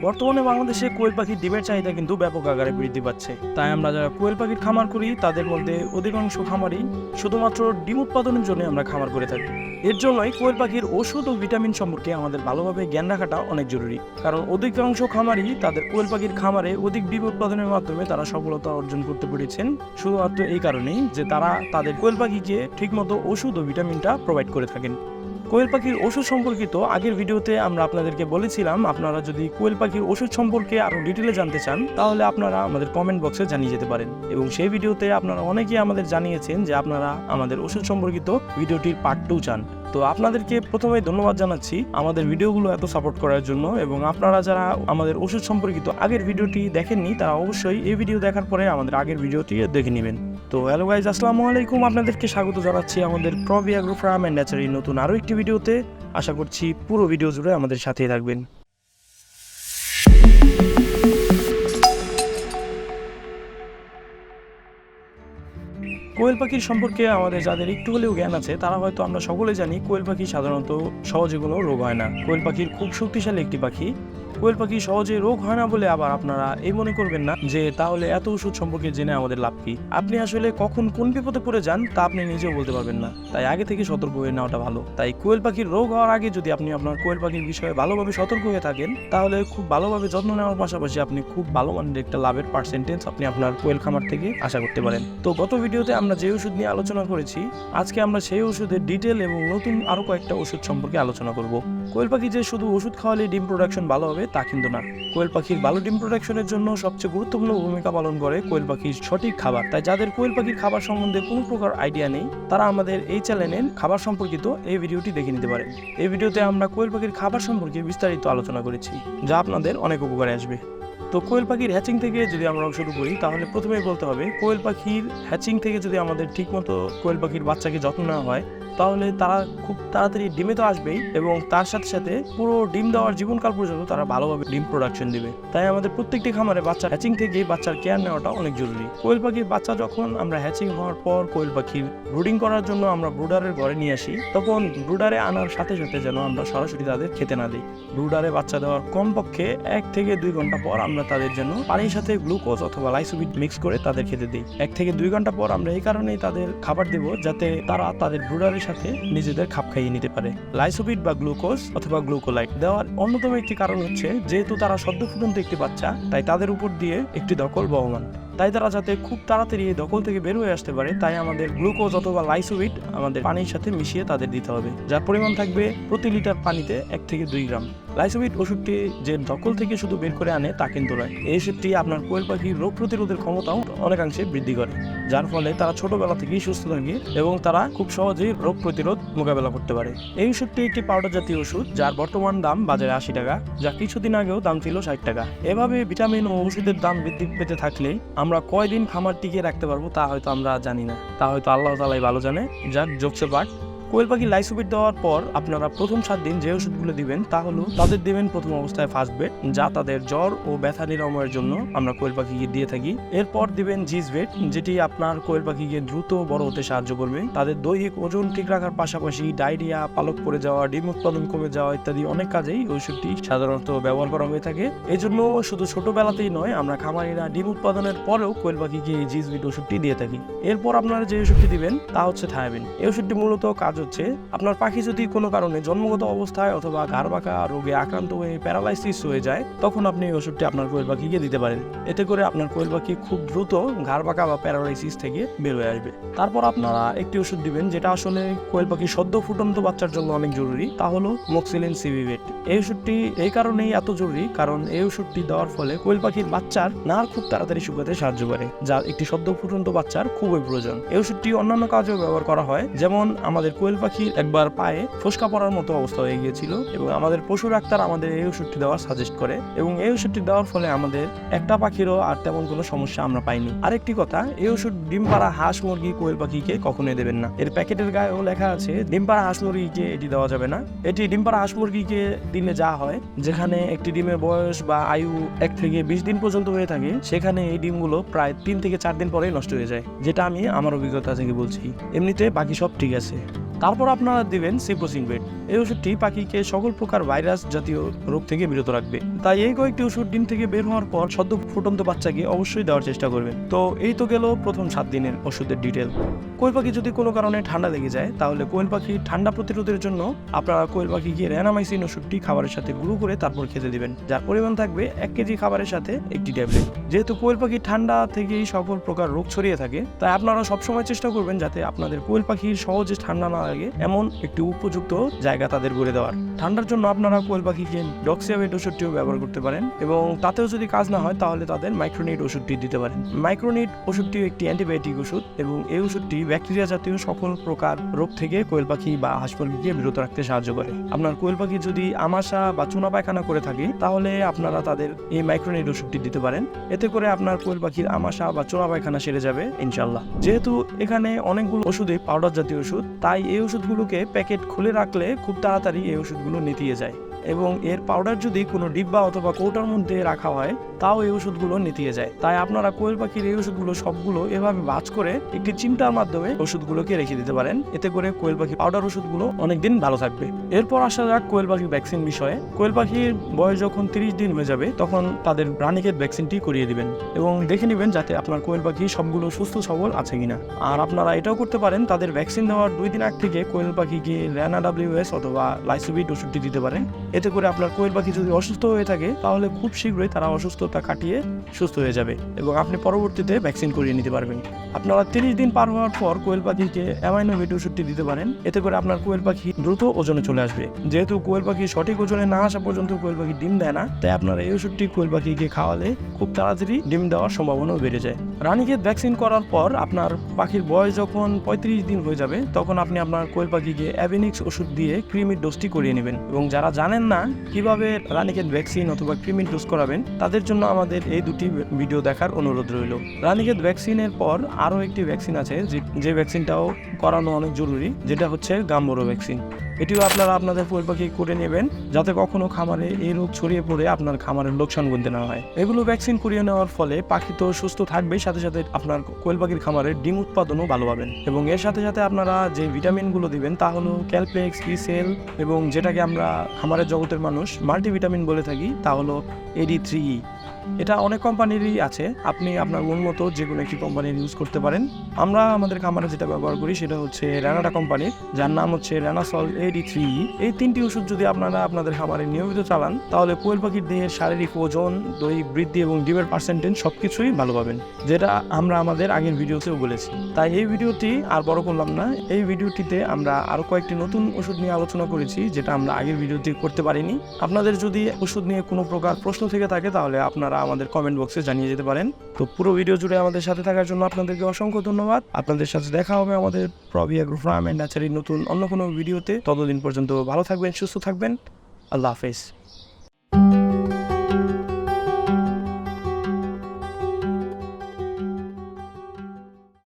বর্তমানে বাংলাদেশে কোয়েল পাখির ডিমের চাহিদা কিন্তু ব্যাপক আকারে বৃদ্ধি পাচ্ছে। তাই আমরা যারা কোয়েল পাখির খামার করি তাদের মধ্যে অধিকাংশ খামারই শুধুমাত্র ডিম উৎপাদনের জন্য আমরা খামার করে থাকি। এর জন্যই কোয়েল পাখির ওষুধ ও ভিটামিন সম্পর্কে আমাদের ভালোভাবে জ্ঞান রাখাটা অনেক জরুরি। কারণ অধিকাংশ খামারই তাদের কোয়েল পাখির খামারে অধিক ডিম উৎপাদনের মাধ্যমে তারা সফলতা অর্জন করতে পেরেছেন শুধুমাত্র এই কারণেই যে তারা তাদের কোয়েল পাখিকে ঠিকমতো ওষুধ ও ভিটামিনটা প্রোভাইড করে থাকেন। কোয়েল পাখির ওষুধ সম্পর্কিত আগের ভিডিওতে আমরা আপনাদেরকে বলেছিলাম, আপনারা যদি কোয়েল পাখির ওষুধ সম্পর্কে আরো ডিটেলে জানতে চান তাহলে আপনারা আমাদের কমেন্ট বক্সে জানিয়ে যেতে পারেন। এবং সেই ভিডিওতে আপনারা অনেকেই আমাদের জানিয়েছেন যে আপনারা আমাদের ওষুধ সম্পর্কিত ভিডিওটির পার্ট 2 চান। তো আপনাদেরকে প্রথমে ধন্যবাদ জানাচ্ছি আমাদের ভিডিওগুলো এত সাপোর্ট করার জন্য। এবং আপনারা যারা আমাদের ওষুধ সম্পর্কিত আগের ভিডিওটি দেখেননি তারা অবশ্যই এই ভিডিও দেখার পরে আমাদের আগের ভিডিওটি দেখে নেবেন। তো হ্যালো গাইজ, আসসালামু আলাইকুম। আপনাদেরকে স্বাগত জানাচ্ছি আমাদের প্রবি অ্যাগ্রো ফার্ম এন্ড ন্যাচারের নতুন আরো একটি ভিডিওতে। আশা করছি পুরো ভিডিও জুড়ে আমাদের সাথেই থাকবেন। কোয়েল পাখির সম্পর্কে আমাদের যাদের একটু হলেও জ্ঞান আছে তারা হয়তো আমরা সকলে জানি কোয়েল পাখি সাধারণত সহজে কোনো রোগ হয় না। কোয়েল পাখির খুব শক্তিশালী একটি পাখি। কোয়েল পাখি সহজে রোগ হয় না বলে আবার আপনারা এই মনে করবেন না যে তাহলে এত ওষুধ সম্পর্কে জেনে আমাদের লাভ কি। আপনি আসলে কখন কোন বিপদে পড়ে যান তা আপনি নিজেও বলতে পারবেন না, তাই আগে থেকে সতর্ক হয়ে নেওয়াটা ভালো। তাই কোয়েল পাখির রোগ হওয়ার আগে যদি আপনি আপনার কোয়েল পাখির বিষয়ে ভালোভাবে সতর্ক হয়ে থাকেন তাহলে খুব ভালোভাবে যত্ন নেওয়ার পাশাপাশি আপনি খুব ভালো মানের একটা লাভের পার্সেন্টেজ আপনি আপনার কোয়েল খামার থেকে আশা করতে পারেন। তো গত ভিডিওতে আমরা যে ওষুধ নিয়ে আলোচনা করেছি, আজকে আমরা সেই ওষুধের ডিটেল এবং নতুন আরো কয়েকটা ওষুধ সম্পর্কে আলোচনা করব। কোয়েল পাখি যে শুধু ওষুধ খাওয়ালে ডিম প্রোডাকশন ভালো হবে তা কিন্তু না। কোয়েল পাখির ভালো ডিম প্রোডাকশনের জন্য সবচেয়ে গুরুত্বপূর্ণ ভূমিকা পালন করে কোয়েল পাখির সঠিক খাবার। তাই যাদের কোয়েল পাখির খাবার সম্বন্ধে কোনো প্রকার আইডিয়া নেই তারা আমাদের এই চ্যানেলের খাবার সম্পর্কিত এই ভিডিওটি দেখে নিতে পারে। এই ভিডিওতে আমরা কোয়েল পাখির খাবার সম্পর্কে বিস্তারিত আলোচনা করেছি, যা আপনাদের অনেক উপকারে আসবে। তো কোয়েল পাখির হ্যাচিং থেকে যদি আমরা শুরু করি তাহলে প্রথমেই বলতে হবে কোয়েল পাখির হ্যাচিং থেকে যদি আমাদের ঠিকমতো কোয়েল পাখির বাচ্চাকে যত্ন নেওয়া হয় তাহলে তারা খুব তাড়াতাড়ি ডিমে তো আসবেই এবং তার সাথে সাথে পুরো ডিম দেওয়ার জীবনকাল পর্যন্ত তারা ভালোভাবে ডিম প্রোডাকশন দিবে। তাই আমাদের প্রত্যেকটি খামারে বাচ্চা হ্যাচিং থেকে বাচ্চার কেয়ার নেওয়াটা অনেক জরুরি। কোয়েল পাখির বাচ্চা যখন আমরা হ্যাচিং হওয়ার পর কোয়েল পাখির ব্রুডিং করার জন্য আমরা ব্রুডারের ঘরে নিয়ে আসি, তখন ব্রুডারে আনার সাথে সাথে যেন আমরা সরাসরি তাদের খেতে না দিই। ব্রুডারে বাচ্চা দেওয়ার কমপক্ষে 1 থেকে 2 ঘন্টা পর আমরা তাদের জন্য পানির সাথে গ্লুকোজ অথবা লাইসোবিট মিক্স করে তাদের খেতে দিই। 1 থেকে 2 ঘন্টা পর আমরা এই কারণেই তাদের খাবার দেব যাতে তারা তাদের ব্রুডারের সাথে নিজেদের খাপ খাইয়ে নিতে পারে। লাইসোবিট বা গ্লুকোজ অথবা গ্লুকোলাইট দেওয়ার অন্যতম একটি কারণ হচ্ছে যেহেতু তারা সদ্য ফুটন্ত একটি বাচ্চা, তাই তাদের উপর দিয়ে একটি দখল বহমান। তাই তারা যাতে খুব তাড়াতাড়ি এই দখল থেকে বের হয়ে আসতে পারে তাই আমাদের গ্লুকোজ অথবা লাইসোবিট আমাদের পানির সাথে মিশিয়ে তাদের দিতে হবে, যার পরিমাণ থাকবে প্রতি লিটার পানিতে 1 থেকে 2 গ্রাম। লাইসোবিট ওষুধটি যে দখল থেকে শুধু বের করে আনে তা কিন্তু নয়, এই ওষুধটি আপনার কোয়েল পাখির রোগ প্রতিরোধের ক্ষমতাও অনেকাংশে বৃদ্ধি করে, যার ফলে তারা ছোটবেলা থেকেই সুস্থ থাকে এবং তারা খুব সহজেই রোগ প্রতিরোধ মোকাবেলা করতে পারে। এই ওষুধটি একটি পাউডার জাতীয় ওষুধ যার বর্তমান দাম বাজারে 80 টাকা, যা কিছুদিন আগেও দাম ছিল 60 টাকা। এভাবে ভিটামিন ও ওষুধের দাম বৃদ্ধি পেতে থাকলে আমরা কয়দিন খামার টিকিয়ে রাখতে পারবো তা হয়তো আমরা জানি না, তা হয়তো আল্লাহ তাআলাই ভালো জানে। যাক, জোকসে পার্ট। কোয়েল পাখি লাইসোবিট দেওয়ার পর আপনারা প্রথম 7 দিন যে ওষুধগুলো দিবেন তা হলো তাদের দিবেন প্রথম অবস্থায় ফার্স্ট বেড, যা তাদের জ্বর ও ব্যথা নিরাময়ের জন্য আমরা কোয়েল পাখিকে দিয়ে থাকি। এরপর দিবেন জিজ বেড, যেটি আপনার কোয়েল পাখিকে দ্রুত বড় হতে সাহায্য করবে। তাদের দৈহিক ওজন ঠিক রাখার পাশাপাশি ডায়রিয়া, পালক পড়ে যাওয়া, ডিম উৎপাদন কমে যাওয়া ইত্যাদি অনেক কাজেই ওষুধটি সাধারণত ব্যবহার করা হয়ে থাকে। এই জন্য শুধু ছোটবেলাতেই নয়, আমরা খামারিরা ডিম উৎপাদনের পরেও কোয়েল পাখিকে এই জিজ বেড ওষুধটি দিয়ে থাকি। এরপর আপনারা যে ওষুধটি দিবেন তা হচ্ছে থায়াবিন। এই ওষুধটি মূলত কাজ হচ্ছে আপনার পাখি যদি কোনো কারণে জন্মগত অবস্থায় অথবা ঘাড় বাঁকা রোগে আক্রান্ত হয়ে প্যারালাইসিস হয়ে যায় তখন আপনি এই ওষুধটি আপনার কোয়েল পাখিকে দিতে পারেন। এতে করে আপনার কোয়েল পাখি খুব দ্রুত ঘাড় বাঁকা বা প্যারালাইসিস থেকে বের হয়ে আসবে। তারপর আপনারা একটি ওষুধ দিবেন যেটা আসলে কোয়েল পাখি সদ্য ফুটন্ত বাচ্চার জন্য অনেক জরুরি, তা হলো মক্সিলিন সিভিভেট। এই ওষুধটি এই কারণেই এত জরুরি কারণ এই ওষুধটি দেওয়ার ফলে কোয়েল পাখির বাচ্চার নাড় খুব তাড়াতাড়ি শুকাতে সাহায্য করে, যা একটি সদ্য ফুটন্ত বাচ্চার খুবই প্রয়োজন। এই ওষুধটি অন্যান্য কাজেও ব্যবহার করা হয়, যেমন আমাদের কোয়েল পাখি একবার পায়ে ফোসকা পড়ার মতো অবস্থা হয়ে গিয়েছিল এবং আমাদের পশু ডাক্তার আমাদের এই ওষুধটি দেওয়ার সাজেস্ট করে এবং এই ওষুধটি দেওয়ার ফলে আমাদের একটা পাখিরও আর তেমন কোনো সমস্যা আমরা পাইনি। আরেকটি কথা, এই ওষুধ ডিম পাড়া হাঁস মুরগি কোয়েল পাখিকে কখনোই দেবেন না। এর প্যাকেটের গায়েও লেখা আছে ডিম পাড়া হাঁস মুরগিকে এটি দেওয়া যাবে না। এটি ডিম পাড়া হাঁস মুরগিকে দিলে যা হয়, যেখানে একটি ডিমের বয়স বা আয়ু 1 থেকে 20 দিন পর্যন্ত হয়ে থাকে, সেখানে এই ডিমগুলো প্রায় 3 থেকে 4 দিন পরেই নষ্ট হয়ে যায়, যেটা আমি আমার অভিজ্ঞতা থেকে বলছি। এমনিতে বাকি সব ঠিক আছে। তারপর আপনারা দিবেন সিপ্রোসিনভেট। এই ওষুধটি পাখিকে সকল প্রকার ভাইরাস জাতীয় রোগ থেকে বিরত রাখবে। তাই এই কয়েকটি ওষুধ ডিম থেকে বের হওয়ার পর সদ্য ফুটন্ত বাচ্চাকে অবশ্যই দেওয়ার চেষ্টা করবেন। তো এই তো গেল প্রথম 7 দিনের ওষুধের ডিটেল। কোয়েল পাখি যদি কোনো কারণে ঠান্ডা লেগে যায় তাহলে কোয়েল পাখি ঠান্ডা প্রতিরোধের জন্য আপনারা কোয়েল পাখিকে র্যানামাইসিন ওষুধটি খাবারের সাথে গুঁড়ো করে তারপর খেতে দিবেন, যার পরিমাণ থাকবে 1 কেজি খাবারের সাথে একটি ট্যাবলেট। যেহেতু কোয়েল পাখি ঠান্ডা থেকেই সকল প্রকার রোগ ছড়িয়ে থাকে, তাই আপনারা সবসময় চেষ্টা করবেন যাতে আপনাদের কোয়েল পাখির সহজে ঠান্ডা না লাগে এমন একটি উপযুক্ত জায়গা তাদের গড়ে দেওয়ার। ঠান্ডার জন্য আপনারা কোয়েল পাখিকে ডক্সিয়াভেট ওষুধটিও ব্যবহার করতে পারেন এবং তাতেও যদি কাজ না হয় তাহলে তাদের মাইক্রোনিট ওষুধটি দিতে পারেন। মাইক্রোনিট ওষুধটিও একটি অ্যান্টিবায়োটিক ওষুধ এবং এই ওষুধটি ব্যাকটেরিয়া জাতীয় সকল প্রকার রোগ থেকে কোয়েল পাখি বা হাঁস মুরগিকে বিরত রাখতে সাহায্য করে। আপনার কোয়েল পাখি যদি আমাশা বা চুনা পায়খানা করে থাকে তাহলে আপনারা তাদের এই মাইক্রোনিট ওষুধটি দিতে পারেন। এতে করে আপনার কোয়েল পাখির আমাশা বা চুনা পায়খানা সেরে যাবে ইনশাল্লাহ। যেহেতু এখানে অনেকগুলো ওষুধে পাউডার জাতীয় ওষুধ, তাই এই ওষুধগুলোকে প্যাকেট খুলে রাখলে খুব তাড়াতাড়ি এই ওষুধগুলো নেতিয়ে যায় এবং এর পাউডার যদি কোনো ডিব্বা অথবা কৌটার মধ্যে রাখা হয় তাও এই ওষুধগুলো নেতিয়ে যায়। তাই আপনারা কোয়েল পাখির এই ওষুধগুলো সবগুলো এভাবে ভাঁজ করে একটি চিমটার মাধ্যমে ওষুধগুলোকে রেখে দিতে পারেন। এতে করে কোয়েল পাখির পাউডার ওষুধগুলো অনেকদিন ভালো থাকবে। এরপর আসা যাক কোয়েল পাখির ভ্যাকসিন বিষয়ে। কোয়েল পাখির বয়স যখন 30 দিন হয়ে যাবে তখন তাদের রানীক্ষেত ভ্যাকসিনটি করিয়ে দিবেন এবং দেখে নেবেন যাতে আপনার কোয়েল পাখি সবগুলো সুস্থ সবল আছে কিনা। আর আপনারা এটাও করতে পারেন, তাদের ভ্যাকসিন দেওয়ার 2 দিন আগ থেকে কোয়েল পাখিকে র্যানা WS অথবা লাইসোভিট ওষুধটি দিতে পারেন। এতে করে আপনার কোয়েল পাখি যদি অসুস্থ হয়ে থাকে তাহলে খুব শীঘ্রই তারা অসুস্থতা কাটিয়ে সুস্থ হয়ে যাবে এবং আপনি পরবর্তীতে ভ্যাকসিন করিয়ে নিতে পারবেন। আপনারা 30 দিন পার হওয়ার পর কোয়েল পাখিকে অ্যামাইনোভিট ওষুধটি দিতে পারেন। এতে করে আপনার কোয়েল পাখি দ্রুত ওজনে চলে আসবে। যেহেতু কোয়েল পাখি সঠিক ওজনে না আসা পর্যন্ত কোয়েল পাখি ডিম দেয় না, তাই আপনারা এই ওষুধটি কোয়েল পাখিকে খাওয়ালে খুব তাড়াতাড়ি ডিম দেওয়ার সম্ভাবনাও বেড়ে যায়। রানীক্ষেত ভ্যাকসিন করার পর আপনার পাখির বয়স যখন 35 দিন হয়ে যাবে তখন আপনি আপনার কোয়েল পাখিকে অ্যাভিনিক্স ওষুধ দিয়ে ক্রিমির ডোজটি করিয়ে নেবেন। এবং যারা জানেন না কিভাবে রানীক্ষেত ভ্যাকসিন অথবা ক্রিমির ডোজ করাবেন তাদের জন্য আমাদের এই দুটি ভিডিও দেখার অনুরোধ রইল। রানীক্ষেত ভ্যাকসিনের পর আরও একটি ভ্যাকসিন আছে যে ভ্যাকসিনটাও করানো অনেক জরুরি, যেটা হচ্ছে গাম্বরো ভ্যাকসিন। এটিও আপনারা আপনাদের কোয়েল পাখি করে নেবেন যাতে কখনো খামারে এই রোগ ছড়িয়ে পড়ে আপনার খামারের লোকসান গুনতে না হয়। এগুলো ভ্যাকসিন করিয়ে নেওয়ার ফলে পাখি তো সুস্থ থাকবে, সাথে সাথে আপনার কোয়েল পাখির খামারের ডিম উৎপাদনও ভালো পাবেন। এবং এর সাথে সাথে আপনারা যে ভিটামিনগুলো দিবেন তা হলো ক্যালপ্লেক্স, ইসেল এবং যেটাকে আমরা খামারের জগতের মানুষ মাল্টিভিটামিন বলে থাকি তা হলো AD3E। এটা অনেক কোম্পানিরই আছে, আপনি আপনার মন মতো যে কোনো একটি কোম্পানির ইউজ করতে পারেন। আমরা আমাদের খামারে যেটা ব্যবহার করি সেটা হচ্ছে র্যানাটা কোম্পানির, যার নাম হচ্ছে র্যানাসল AD3E। এই 3টি ওষুধ যদি আপনারা আপনাদের খামারে নিয়মিত চালান তাহলে কোয়েল পাখির দেহের শারীরিক ওজন, দৈহিক বৃদ্ধি এবং ডিমের পার্সেন্টেজ সবকিছুই ভালো পাবেন, যেটা আমরা আমাদের আগের ভিডিওতেও বলেছি। তাই এই ভিডিওটি আর বড় করলাম না, এই ভিডিওটিতে আমরা আরো কয়েকটি নতুন ওষুধ নিয়ে আলোচনা করেছি যেটা আমরা আগের ভিডিওতে করতে পারিনি। আপনাদের যদি ওষুধ নিয়ে কোনো প্রকার প্রশ্ন থেকে থাকে তাহলে আপনারা আমাদের কমেন্ট বক্সে জানিয়ে যেতে পারেন। তো পুরো ভিডিও জুড়ে আমাদের সাথে থাকার জন্য আপনাদেরকে অসংখ্য ধন্যবাদ। আপনাদের সাথে দেখা হবে আমাদের প্রবি এগ্রো ফার্ম এন্ড ন্যাচারির নতুন অন্য কোনো ভিডিওতে। ততদিন পর্যন্ত ভালো থাকবেন, সুস্থ থাকবেন। আল্লাহ হাফেজ।